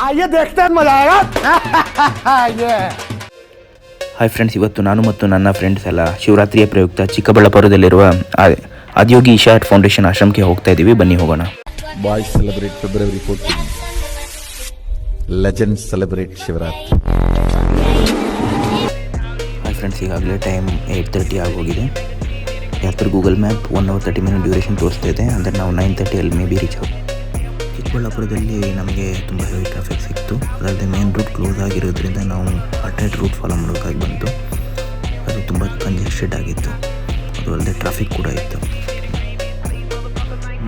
आइए देखते हैं मजा आएगा ಹಾಯ್ ಫ್ರೆಂಡ್ಸ್, ಇವತ್ತು ನಾನು ಮತ್ತು ನನ್ನ ಫ್ರೆಂಡ್ಸ್ ಎಲ್ಲ ಶಿವರಾತ್ರಿಯ ಪ್ರಯುಕ್ತ ಚಿಕ್ಕಬಳ್ಳಾಪುರದಲ್ಲಿರುವ ಆದಿಯೋಗಿ ಈಶಾ ಫೌಂಡೇಶನ್ ಆಶ್ರಮಕ್ಕೆ ಹೋಗ್ತಾ ಇದ್ದೀವಿ. ಬನ್ನಿ ಹೋಗೋಣ. Boys celebrate February 14. Legends celebrate Shivaratri. Hi friends, ಈಗಾಗಲೇ ಟೈಮ್ 8:30 ಆಗೋಗಿದೆ. As per Google map 1 hour 30 minute duration ತೋರಿಸ್ತಾ ಇದೆ. ಅಂದರೆ ನಾವು 9:30 ಅಲ್ಲಿ ಮೇ ಬಿ ರೀಚ್ ಆಗೋದು. ಚಿಕ್ಕಬಳ್ಳಾಪುರದಲ್ಲಿ ನಮಗೆ ತುಂಬ ಹೆವಿ ಟ್ರಾಫಿಕ್ ಸಿಕ್ತು. ಅದಲ್ಲದೆ ಮೇನ್ ರೂಟ್ ಕ್ಲೋಸ್ ಆಗಿರೋದ್ರಿಂದ ನಾವು ಆಲ್ಟರ್ನೇಟ್ ರೂಟ್ ಫಾಲೋ ಮಾಡೋಕ್ಕಾಗಿ ಬಂತು. ಅದು ತುಂಬ ಕಂಜೆಸ್ಟೆಡ್ ಆಗಿತ್ತು. ಅದು ಅಲ್ಲದೆ ಟ್ರಾಫಿಕ್ ಕೂಡ ಇತ್ತು.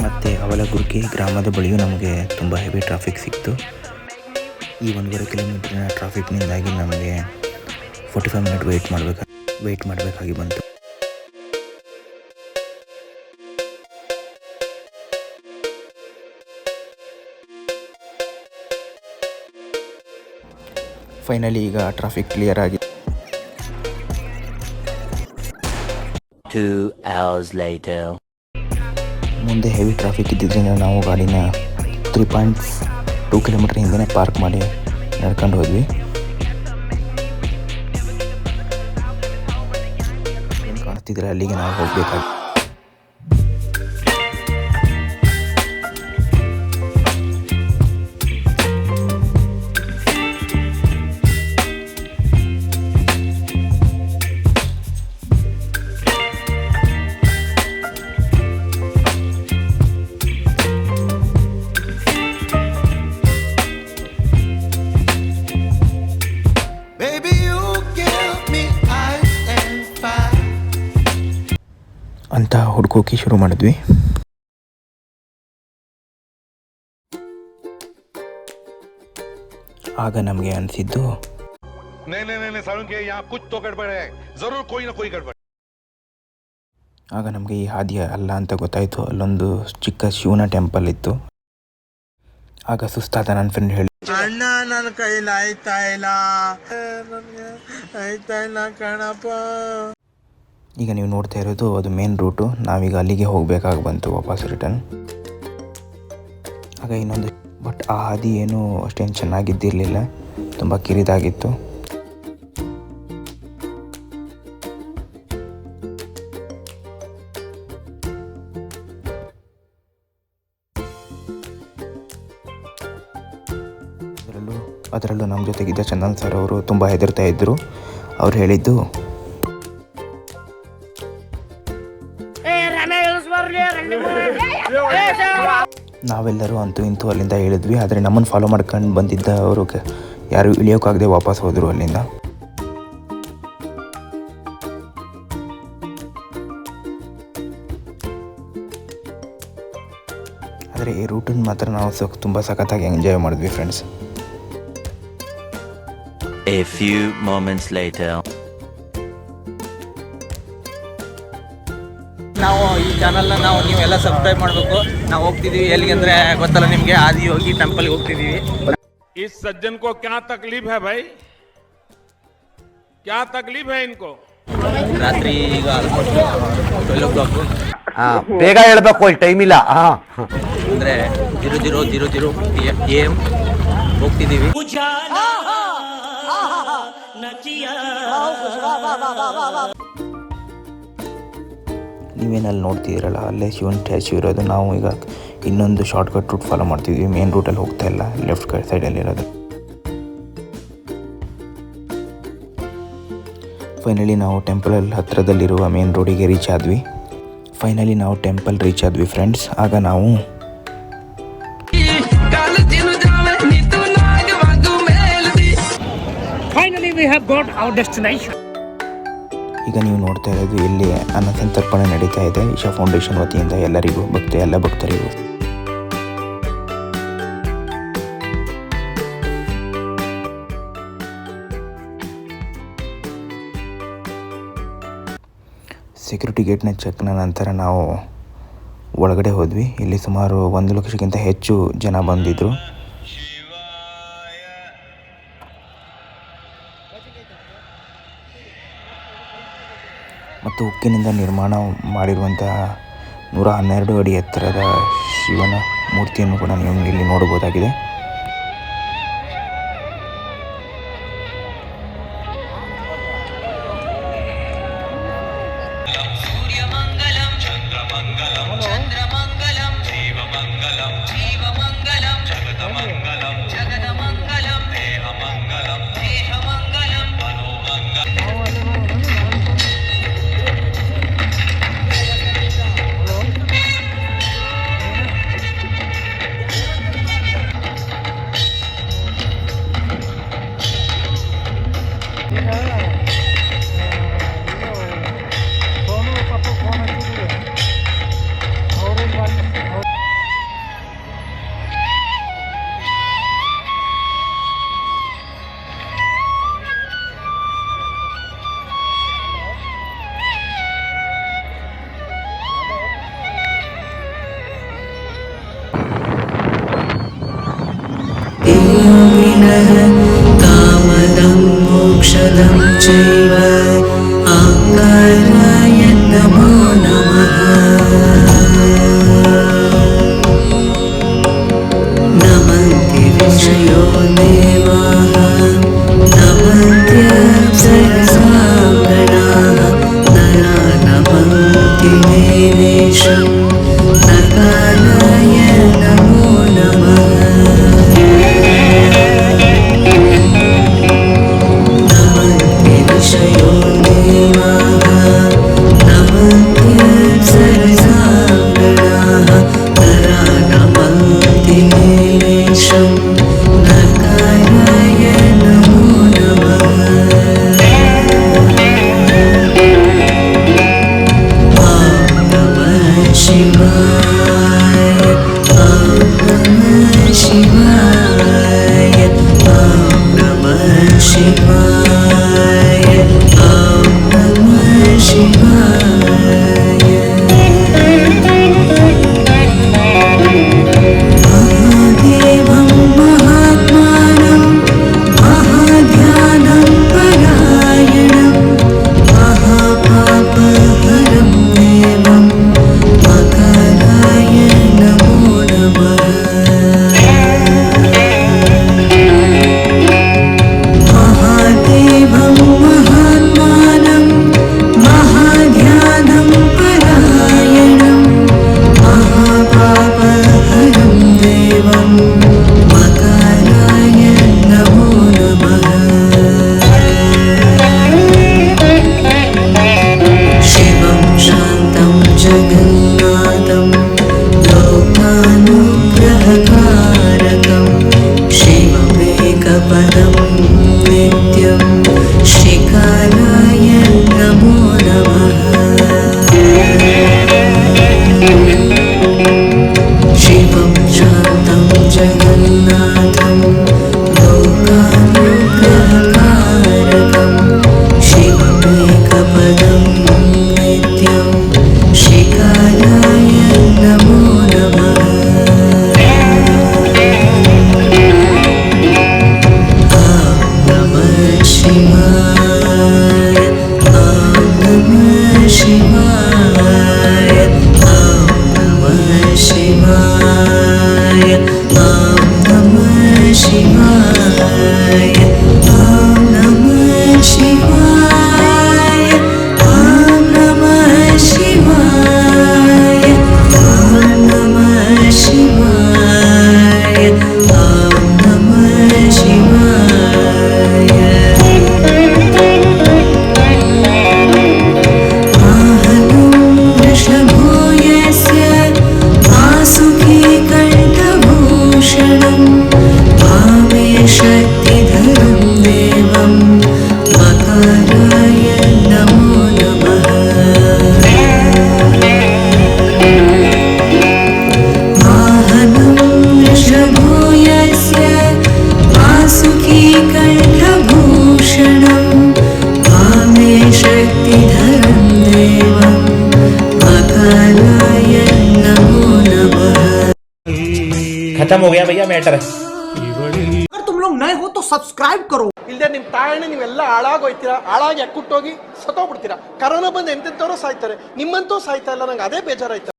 ಮತ್ತು ಅವಲಗುರ್ಕಿ ಗ್ರಾಮದ ಬಳಿಯೂ ನಮಗೆ ತುಂಬ ಹೆವಿ ಟ್ರಾಫಿಕ್ ಸಿಕ್ತು. ಈ 1.5 ಕಿಲೋಮೀಟರ್ನ ಟ್ರಾಫಿಕ್ನಿಂದಾಗಿ ನಮಗೆ 45 minute ವೆಯ್ಟ್ ಮಾಡಬೇಕಾಗಿ ಬಂತು. ಫೈನಲಿ ಈಗ ಟ್ರಾಫಿಕ್ ಕ್ಲಿಯರ್ ಆಗಿದೆ. 2 hours later. ಮುಂದೆ ಹೆವಿ ಟ್ರಾಫಿಕ್ ಇದ್ದಿದ್ದರಿಂದ ನಾವು ಗಾಡಿನ 3.2 ಕಿಲೋಮೀಟರ್ ಹಿಂದೆ ಪಾರ್ಕ್ ಮಾಡಿ ನಡ್ಕೊಂಡು ಹೋದ್ವಿ. ಏನು ಕಾಣ್ತಿದ್ರೆ ಅಲ್ಲಿಗೆ ನಾವು ಹೋಗಬೇಕಾಗಿ. ಅಂತ ಹುಡ್ಕೋಕೆ ಶುರು ಮಾಡಿದ್ವಿ. ಆಗ ನಮಗೆ ಅನಿಸಿದ್ದು ಆಗ ನಮಗೆ ಈ ಹಾದಿ ಅಲ್ಲ ಅಂತ ಗೊತ್ತಾಯಿತು. ಅಲ್ಲೊಂದು ಚಿಕ್ಕ ಶಿವನ ಟೆಂಪಲ್ ಇತ್ತು. ಆಗ ಸುಸ್ತಾದ ನನ್ನ ಫ್ರೆಂಡ್ ಹೇಳಿ, ಅಣ್ಣ ನನ್ನ ಕೈಲಿ ಆಯ್ತಾ ಇಲ್ಲ ಕಣಪ್ಪ. ಈಗ ನೀವು ನೋಡ್ತಾ ಇರೋದು ಅದು ಮೇನ್ ರೂಟು. ನಾವೀಗ ಅಲ್ಲಿಗೆ ಹೋಗಬೇಕಾಗಿ ಬಂತು ವಾಪಸ್ ರಿಟರ್ನ್. ಆಗ ಇನ್ನೊಂದು ಬಟ್ ಆ ಹಾದಿ ಏನೂ ಅಷ್ಟೇನು ಚೆನ್ನಾಗಿದ್ದಿರಲಿಲ್ಲ, ತುಂಬ ಕಿರಿದಾಗಿತ್ತು. ಅದರಲ್ಲೂ ನಮ್ಮ ಜೊತೆಗಿದ್ದ ಚಂದನ್ ಸರ್ ಅವರು ತುಂಬ ಹೆದರ್ತಾ ಇದ್ದರು. ಅವ್ರು ಹೇಳಿದ್ದು, ನಾವೆಲ್ಲರೂ ಅಂತೂ ಇಂತೂ ಅಲ್ಲಿಂದ ಹೇಳಿದ್ವಿ. ಆದರೆ ನಮ್ಮನ್ನು ಫಾಲೋ ಮಾಡ್ಕೊಂಡು ಬಂದಿದ್ದ ಅವರು ಯಾರು ಇಳಿಯೋಕ್ಕಾಗದೆ ವಾಪಸ್ ಹೋದರು ಅಲ್ಲಿಂದ. ಆದರೆ ಈ ರೂಟನ್ನು ಮಾತ್ರ ನಾವು ತುಂಬ ಸಖತ್ತಾಗಿ ಎಂಜಾಯ್ ಮಾಡಿದ್ವಿ friends. A few moments later. ನಾವು ಈ ಚಾನಲ್ನ ನೀವೆಲ್ಲ ಸಬ್ಸ್ಕ್ರೈಬ್ ಮಾಡಬೇಕು. ನಾವು ಹೋಗ್ತಿದ್ದೀವಿ ಎಲ್ಲಿಗೆ ಅಂದರೆ ಗೊತ್ತಲ್ಲ ನಿಮಗೆ, ಆದಿಯೋಗಿ ಟೆಂಪಲ್ಗೆ ಹೋಗ್ತಿದ್ದೀವಿ. इस सज्जन को क्या तकलीफ है भाई, क्या तकलीफ है इनको? ರಾತ್ರಿ ಈಗ 12 o'clock. ಬೇಗ ಹೇಳ್ಬೇಕು, ಟೈಮ್ ಇಲ್ಲ. ಅಂದರೆ 00:00 AM ಹೋಗ್ತಿದ್ದೀವಿ. ನೀವೇನಲ್ಲಿ ನೋಡ್ತಿದ್ದೀರಲ್ಲ, ಅಲ್ಲೇ ಶಿವನ್ ಸ್ಟ್ಯಾಚ್ಯೂ ಇರೋದು. ನಾವು ಈಗ ಇನ್ನೊಂದು ಶಾರ್ಟ್ಕಟ್ ರೂಟ್ ಫಾಲೋ ಮಾಡ್ತಿದ್ವಿ. ಮೇನ್ ರೂಟಲ್ಲಿ ಹೋಗ್ತಾ ಇಲ್ಲ, ಲೆಫ್ಟ್ ಸೈಡಲ್ಲಿ ಇರೋದು. ಫೈನಲಿ ನಾವು ಟೆಂಪಲ್ ಹತ್ತಿರದಲ್ಲಿರುವ ಮೇನ್ ರೋಡಿಗೆ ರೀಚ್ ಆದ್ವಿ. ಫ್ರೆಂಡ್ಸ್. ಆಗ ನಾವು ಈಗ ನೀವು ನೋಡ್ತಾ ಇರೋದು ಇಲ್ಲಿ ಅನ್ನಸಂತರ್ಪಣೆ ನಡೀತಾ ಇದೆ ಈಶಾ ಫೌಂಡೇಶನ್ ವತಿಯಿಂದ ಎಲ್ಲರಿಗೂ, ಎಲ್ಲ ಭಕ್ತರಿಗೂ. ಸೆಕ್ಯೂರಿಟಿ ಗೇಟ್ನ ಚೆಕ್ನ ನಂತರ ನಾವು ಒಳಗಡೆ ಹೋದ್ವಿ. ಇಲ್ಲಿ ಸುಮಾರು 1 ಲಕ್ಷಕ್ಕಿಂತ ಹೆಚ್ಚು ಜನ ಬಂದಿದ್ದರು. ಮತ್ತು ಉಕ್ಕಿನಿಂದ ನಿರ್ಮಾಣ ಮಾಡಿರುವಂತಹ 112 ಅಡಿ ಎತ್ತರದ ಶಿವನ ಮೂರ್ತಿಯನ್ನು ಕೂಡ ನೀವು ಇಲ್ಲಿ ನೋಡಬಹುದಾಗಿದೆ. कामदं मोक्षदं चैव आकाराय नमो नमः नमन्ति ऋषयो देवाः नमन्त्यप्सरसां गणाः नरा नमन्ति देवेशं नकाराय नमो नमः नमन्ति ऋषयो देवाः नमन्त्यप्सरसां गणाः नरा नमन्ति देवेशं नकाराय नमो नमः शिवाय नमः शिवाय नमः शिवाय नमः शिवाय महादेवं महात्मानं महाध्यानं परायणं महापापहरं देवं मकराय नमो नमः महादेवं महात्मानं महाध्यानं परायणं महापापहरं देवं मकराय नमो नमः शिवं शान्तं जगन्नाथं लोकानुग्रहकारकं शिवमेकपदं नित्यं श्रीकाराय नमो नमः शिवं शान्तं जगन्नाथं लोकानुग्रहकारकं शिवमेकपदं नित्यं श्रीकाराय नमो नमः नमः शिवाय नमः शिवाय नमः शिवाय नमः शिवाय नमः शिवाय नमः शिवाय नमः शिवाय नमः शिवाय आहनं वृषभो यस्य वासुकी कण्ठभूषणं भावे शक्तिधरं देवं मकराय नमो नमः आहनं वृषभो यस्य वासुकी कण्ठभूषणं भावे शक्तिधरं देवं मकराय नमो नमः खत्म हो गया भैया मैटर अगर तुम लोग नए हो तो सब्सक्राइब करो ಇಲ್ಲದೆ ನಿಮ್ಮ ತಾಯಣ್ಣ ನೀವೆಲ್ಲ ಹಾಳಾಗೋಯ್ತೀರಾ ಹಾಳಾಗಿ ಅಕ್ಕುಟ್ಟೋಗಿ ಸತ್ತೋಗ್ಬಿಡ್ತೀರಾ ಕರೋನಾ ಬಂದು ಎಂತೆಂಥವ್ರು ಸಾಯ್ತಾರೆ ನಿಮ್ಮಂತೂ ಸಾಯ್ತಾ ಇಲ್ಲ ನಂಗೆ ಅದೇ ಬೇಜಾರಾಯ್ತು